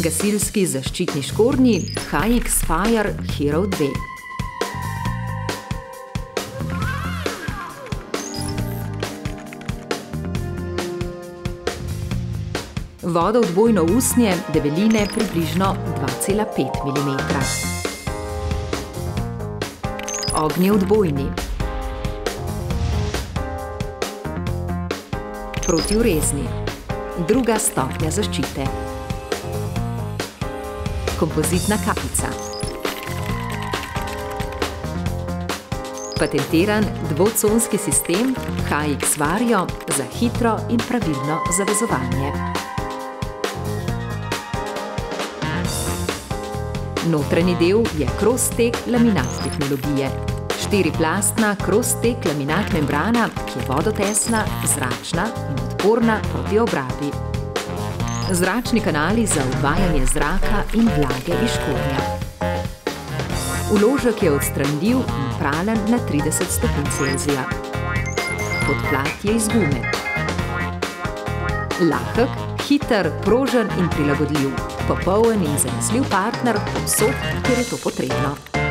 Gasilski zaščitni škornji HX Fire Hero 2. Vodoodbojno usnje debeline približno 2,5 mm. Ognjeodbojni. Protiurezni. Druga stopnja zaščite. Kompozitna kapica. Patentiran dvoconski sistem HX Vario za hitro in pravilno zavezovanje. Notranji del je cross-tek laminat tehnologije. Štiriplastna cross-tek laminat membrana, ki je vodotesna, zračna in odporna proti obrabi. Zračni kanali za odvajanje zraka in vlage iz škornja. Vložek je odstranljiv in pralen na 30 stopinj Celzija. Podplat je iz gume. Lahek, hiter, prožen in prilagodljiv. Popoln in zanesljiv partner povsod, kjer je to potrebno.